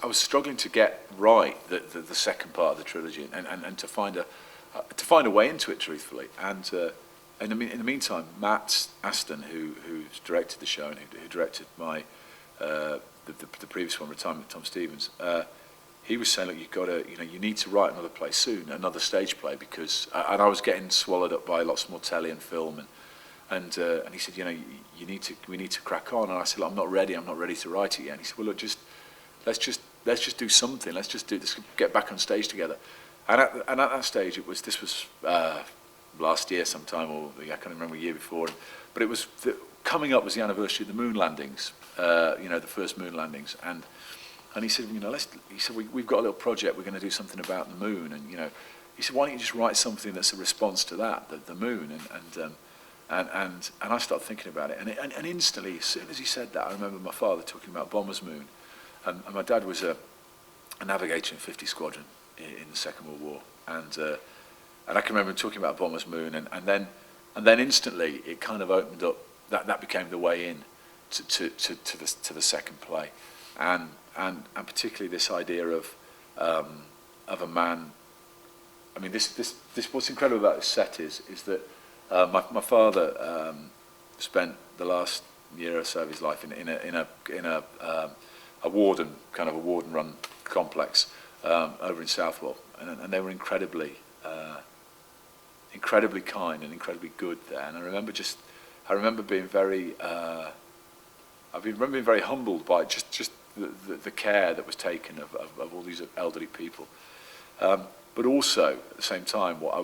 was struggling to get right the second part of the trilogy, and to find a way into it, truthfully. And in the meantime, Matt Aston, who's directed the show and who directed my the previous one, Retirement with Tom Stevens, he was saying, look, you need to write another play soon, another stage play, because and I was getting swallowed up by lots more telly and film, and he said, we need to crack on. And I said, look, I'm not ready to write it yet. And he said, well, look, let's just do something. Let's get back on stage together. And at that stage, this was last year sometime, or I can't remember, a year before, but it was coming up was the anniversary of the moon landings, the first moon landings, and he said, we've got a little project, we're going to do something about the moon, and he said, why don't you just write something that's a response to that, the moon, and I started thinking about it, and instantly, as soon as he said that, I remember my father talking about Bomber's Moon, and my dad was a navigator in 50 Squadron in the Second World War, and I can remember him talking about Bomber's Moon, and then instantly it kind of opened up. That became the way in to the second play, and particularly this idea of a man. I mean, this what's incredible about this set is that my father spent the last year or so of his life in a warden run complex over in Southwell, and they were incredibly kind and incredibly good there. And I remember being very humbled by just the care that was taken of all these elderly people. But also at the same time, what I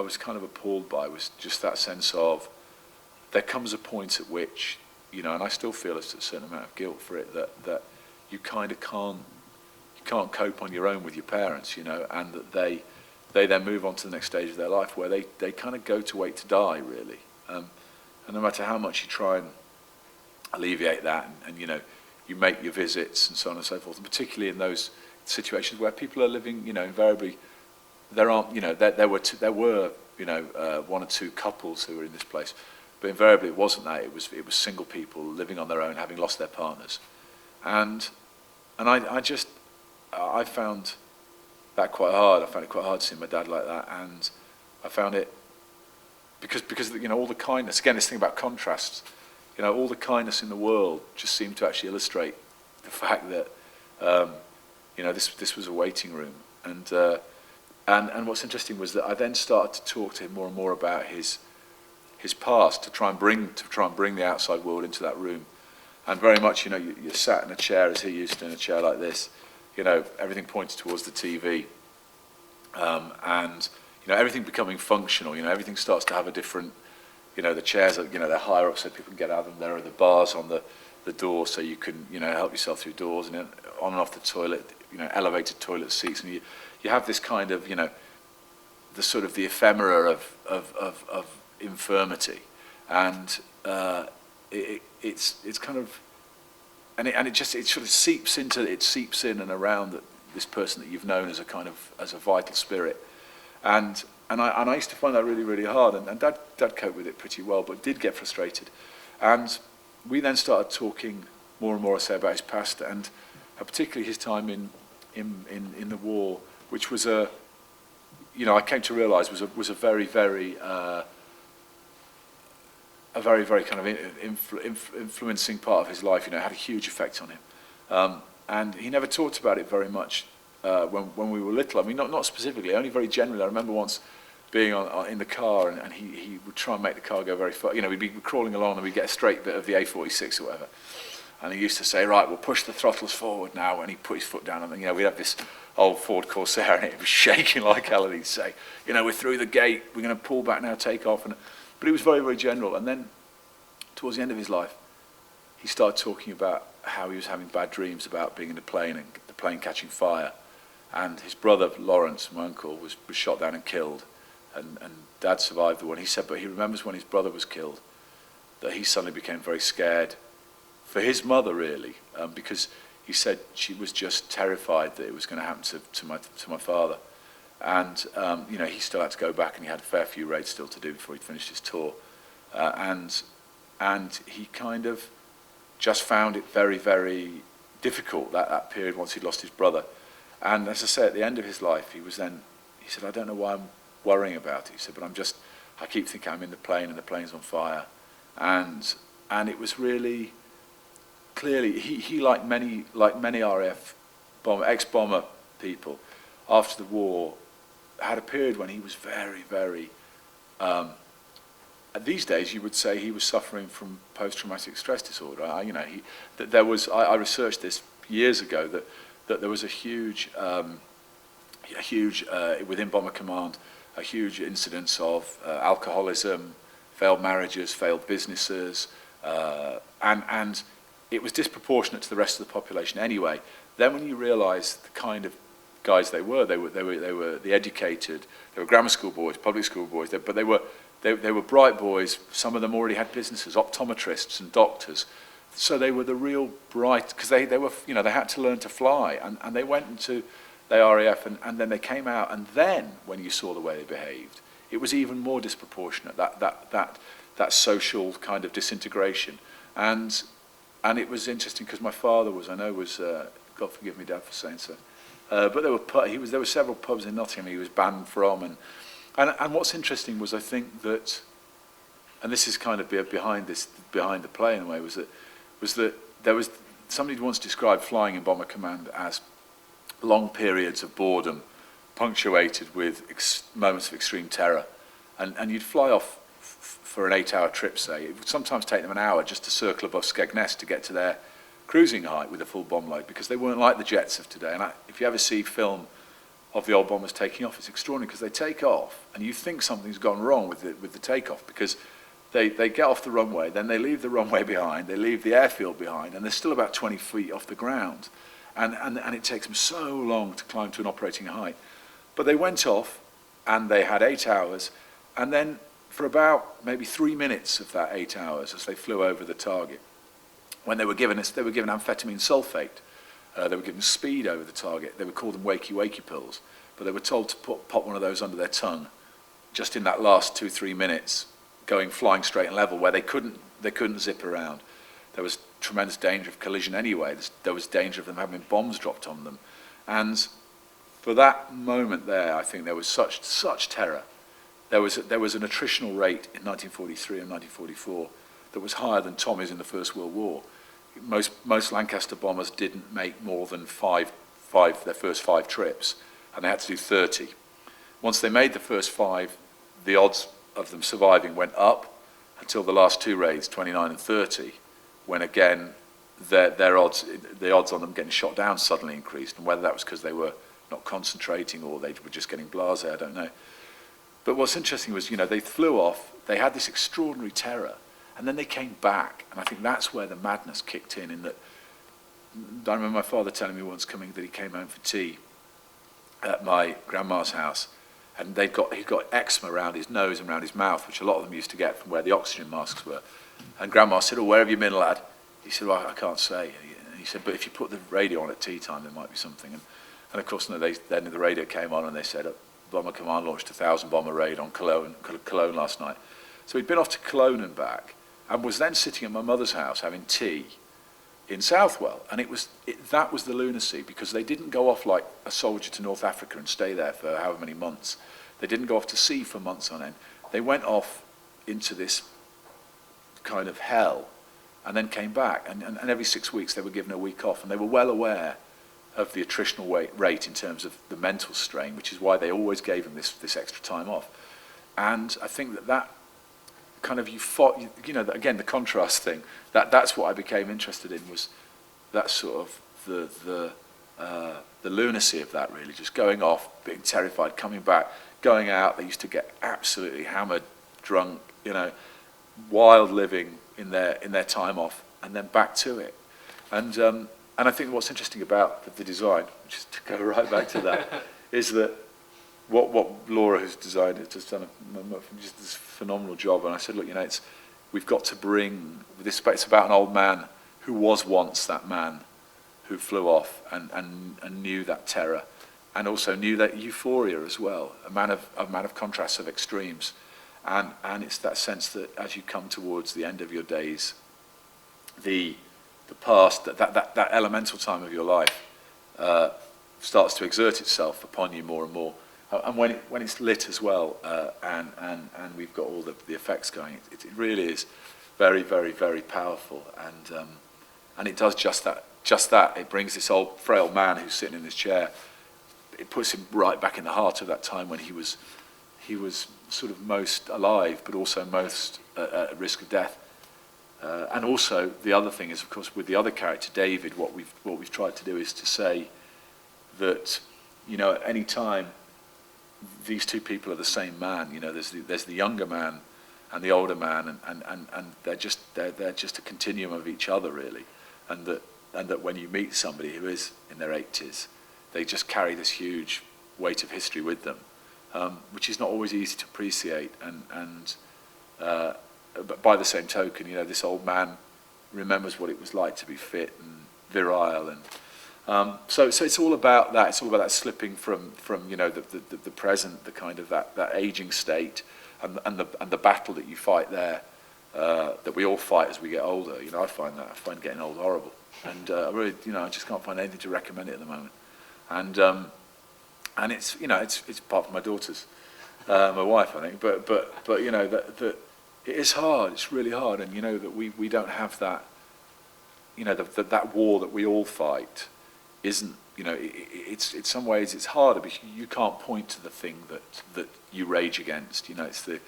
was kind of appalled by was just that sense of there comes a point at which, and I still feel a certain amount of guilt for it, that you kind of can't cope on your own with your parents, and that they then move on to the next stage of their life where they kind of go to wait to die, really. And no matter how much you try and alleviate that, and you make your visits and so on and so forth, and particularly in those situations where people are living, invariably, there were one or two couples who were in this place, but invariably it wasn't that. It was single people living on their own, having lost their partners, and I found that quite hard. I found it quite hard seeing my dad like that, and I found it because all the kindness, again, this thing about contrasts, all the kindness in the world just seemed to actually illustrate the fact that this was a waiting room, and what's interesting was that I then started to talk to him more and more about his past, to try and bring the outside world into that room, and very much you're sat in a chair as he used to, in a chair like this, everything points towards the TV, and everything becoming functional. Everything starts to have a different. The chairs are they're higher up so people can get out of them. There are the bars on the door so you can help yourself through doors, and on and off the toilet. Elevated toilet seats, and you have this kind of the sort of the ephemera of infirmity, and it's kind of. And it sort of seeps in and around this person that you've known as a vital spirit, and I used to find that really, really hard, and Dad coped with it pretty well, but did get frustrated, and we then started talking more and more, I say, about his past, and particularly his time in the war, which was I came to realise was a very, very kind of influencing part of his life. Had a huge effect on him, and he never talked about it very much when we were little. I mean, not specifically, only very generally. I remember once being in the car, and he would try and make the car go very far. We'd be crawling along, and we'd get a straight bit of the A46 or whatever, and he used to say, "Right, we'll push the throttles forward now," and he'd put his foot down, and we'd have this old Ford Corsair, and it was shaking like hell, and he'd say, "We're through the gate, we're going to pull back now, take off," but it was very, very general. And then towards the end of his life, he started talking about how he was having bad dreams about being in the plane and the plane catching fire, and his brother Lawrence, my uncle, was shot down and killed, and Dad survived the one. He said, but he remembers when his brother was killed, that he suddenly became very scared for his mother, really, because he said she was just terrified that it was going to happen to my father, and he still had to go back, and he had a fair few raids still to do before he'd finished his tour, and he kind of just found it very, very difficult, that period once he'd lost his brother. And as I say, at the end of his life, he said, I don't know why I'm worrying about it. He said, but I keep thinking I'm in the plane and the plane's on fire. And it was really, clearly, he like many RAF ex-bomber people, after the war, had a period when he was very, very, these days you would say he was suffering from post-traumatic stress disorder. I researched this years ago that there was a huge within Bomber Command, a huge incidence of alcoholism, failed marriages, failed businesses, and it was disproportionate to the rest of the population anyway. Then when you realise the kind of guys they were the educated, they were grammar school boys, public school boys, but they were bright boys. Some of them already had businesses, optometrists and doctors. So they were the real bright, because they were, they had to learn to fly, and they went into the RAF, and then they came out, and then when you saw the way they behaved, it was even more disproportionate, that social kind of disintegration. And it was interesting because my father was, God forgive me, Dad, for saying so, but there were several pubs in Nottingham he was banned from, and what's interesting was, I think that, and this is kind of behind the play in a way, was that there was somebody once described flying in Bomber Command as long periods of boredom punctuated with moments of extreme terror, and you'd fly off for an 8-hour trip, say. It would sometimes take them an hour just to circle above Skegness to get to their cruising height with a full bomb load, because they weren't like the jets of today. And if you ever see film of the old bombers taking off, it's extraordinary, because they take off and you think something's gone wrong with the takeoff, because they get off the runway, then they leave the runway behind, they leave the airfield behind, and they're still about 20 feet off the ground. And it takes them so long to climb to an operating height. But they went off, and they had 8 hours, and then for about maybe 3 minutes of that 8 hours, as they flew over the target, when they were given amphetamine sulfate, they were given speed over the target. They would call them wakey pills, but they were told to pop one of those under their tongue, just in that last 2-3 minutes, flying straight and level, where they couldn't zip around. There was tremendous danger of collision anyway. There was danger of them having bombs dropped on them, and for that moment there, I think there was such terror. There was an attritional rate in 1943 and 1944 that was higher than Tommy's in the First World War. Most Lancaster bombers didn't make more than their first 5 trips, and they had to do 30. Once they made the first 5, the odds of them surviving went up until the last 2 raids, 29 and 30, when again the odds on them getting shot down suddenly increased, and whether that was because they were not concentrating or they were just getting blasé, I don't know. But what's interesting was, they flew off, they had this extraordinary terror, and then they came back, and I think that's where the madness kicked in that, I remember my father telling me once that he came home for tea at my grandma's house, and he'd got eczema around his nose and around his mouth, which a lot of them used to get from where the oxygen masks were. And Grandma said, "Oh, where have you been, lad?" He said, "Well, I can't say." And he said, "But if you put the radio on at tea time, there might be something." And of course, then the radio came on, and they said, Bomber Command launched a 1,000-bomber raid on Cologne last night. So he'd been off to Cologne and back, and was then sitting at my mother's house having tea in Southwell. And that was the lunacy, because they didn't go off like a soldier to North Africa and stay there for however many months. They didn't go off to sea for months on end. They went off into this kind of hell and then came back. And every 6 weeks they were given a week off, and they were well aware of the attritional rate in terms of the mental strain, which is why they always gave them this extra time off. And I think that kind of again, the contrast thing, that's what I became interested in, was that sort of the lunacy of that, really, just going off, being terrified, coming back, going out. They used to get absolutely hammered, drunk, wild living in their time off, and then back to it. And I think what's interesting about the design, which is to go right back to that, is that what Laura, who's designed it, has done just this phenomenal job. And I said, look, we've got to bring this. It's about an old man who was once that man who flew off and knew that terror, and also knew that euphoria as well. A man of contrasts, of extremes, and it's that sense that as you come towards the end of your days, the the past, that elemental time of your life starts to exert itself upon you more and more. And when it's lit as well, and we've got all the effects going, it really is very, very, very powerful, and it does just that. It brings this old frail man who's sitting in this chair. It puts him right back in the heart of that time when he was sort of most alive, but also most at risk of death. And also the other thing is, of course, with the other character, David, what we've tried to do is to say that, you know, at any time, these two people are the same man. You know, there's the younger man and the older man, and they're just a continuum of each other, really. And that when you meet somebody who is in their 80s, they just carry this huge weight of history with them, which is not always easy to appreciate. But by the same token, you know, this old man remembers what it was like to be fit and virile, and so it's all about that. It's all about that slipping from you know the present, the kind of that aging state, and the battle that you fight there, that we all fight as we get older. You know, I find getting old horrible, and I really, you know, I just can't find anything to recommend it at the moment, and it's, you know, it's apart from my daughters, my wife, I think, but you know that it is hard. It's really hard, and you know that we don't have that. You know, that war that we all fight isn't, you know, it's in some ways it's harder because you can't point to the thing that you rage against. You know, it's the,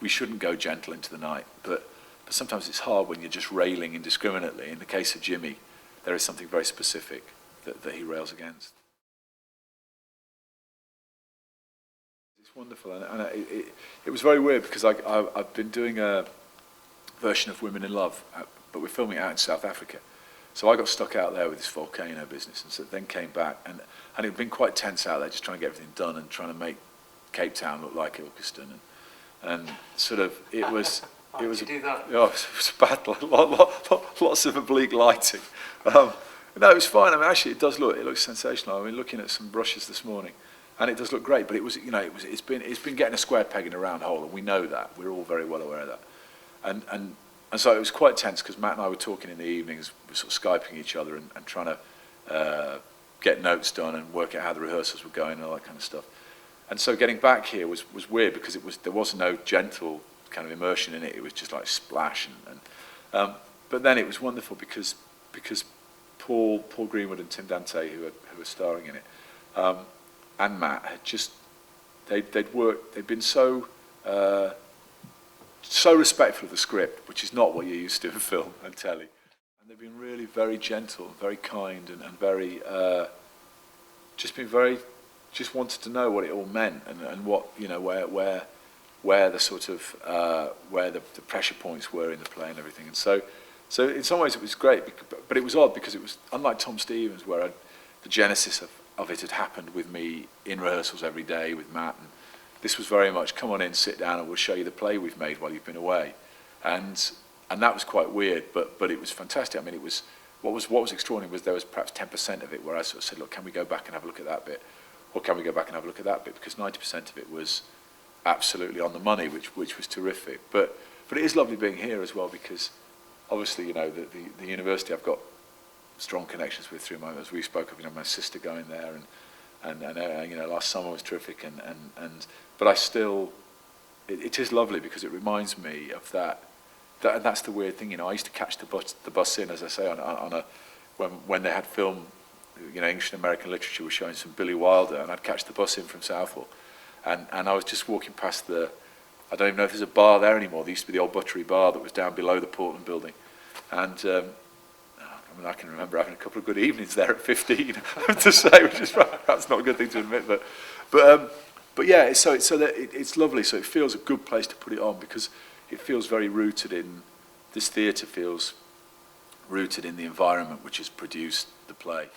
we shouldn't go gentle into the night, but sometimes it's hard when you're just railing indiscriminately. In the case of Jimmy, there is something very specific that he rails against. It's wonderful, and it was very weird because I've been doing a version of Women in Love, but we're filming it out in South Africa. So I got stuck out there with this volcano business, and so then came back, and it had been quite tense out there, just trying to get everything done and trying to make Cape Town look like Ilkeston, and sort of it was How did you do that? Oh, it was a battle, lots of oblique lighting. No, it was fine. I mean, actually, it looks sensational. I mean, looking at some brushes this morning, and it does look great. But it was, you know, it's been getting a square peg in a round hole, and we know that. We're all very well aware of that, and so it was quite tense because Matt and I were talking in the evenings, we were sort of Skyping each other and trying to get notes done and work out how the rehearsals were going and all that kind of stuff. And so getting back here was weird because there was no gentle kind of immersion in it. It was just like splash, but then it was wonderful because Paul Greenwood and Tim Dante, who were starring in it, and Matt had just they'd been so respectful of the script, which is not what you're used to in film and telly, and they've been really very gentle, very kind, and very just wanted to know what it all meant and what, you know, where the sort of where the pressure points were in the play and everything. And so in some ways it was great, but it was odd because it was unlike Tom Stevens, where the genesis of it had happened with me in rehearsals every day with Matt, and this was very much come on in, sit down, and we'll show you the play we've made while you've been away, and that was quite weird, but it was fantastic. I mean, it was what was extraordinary was there was perhaps 10% of it where I sort of said, look, can we go back and have a look at that bit, or can we go back and have a look at that bit, because 90% of it was absolutely on the money, which was terrific. But it is lovely being here as well, because obviously, you know, the university I've got strong connections with through as we spoke of, you know, my sister going there, and you know, last summer was terrific, but I still, it is lovely because it reminds me of that, and that's the weird thing, you know. I used to catch the bus in, as I say, when they had film, you know, English and American literature was showing some Billy Wilder, and I'd catch the bus in from Southall. And I was just walking past I don't even know if there's a bar there anymore. There used to be the old Buttery Bar that was down below the Portland building. And I mean, I can remember having a couple of good evenings there at 15, I have to say, which is perhaps not a good thing to admit. But yeah, so that it's lovely. So it feels a good place to put it on because it feels very rooted in, this theatre feels rooted in the environment which has produced the play.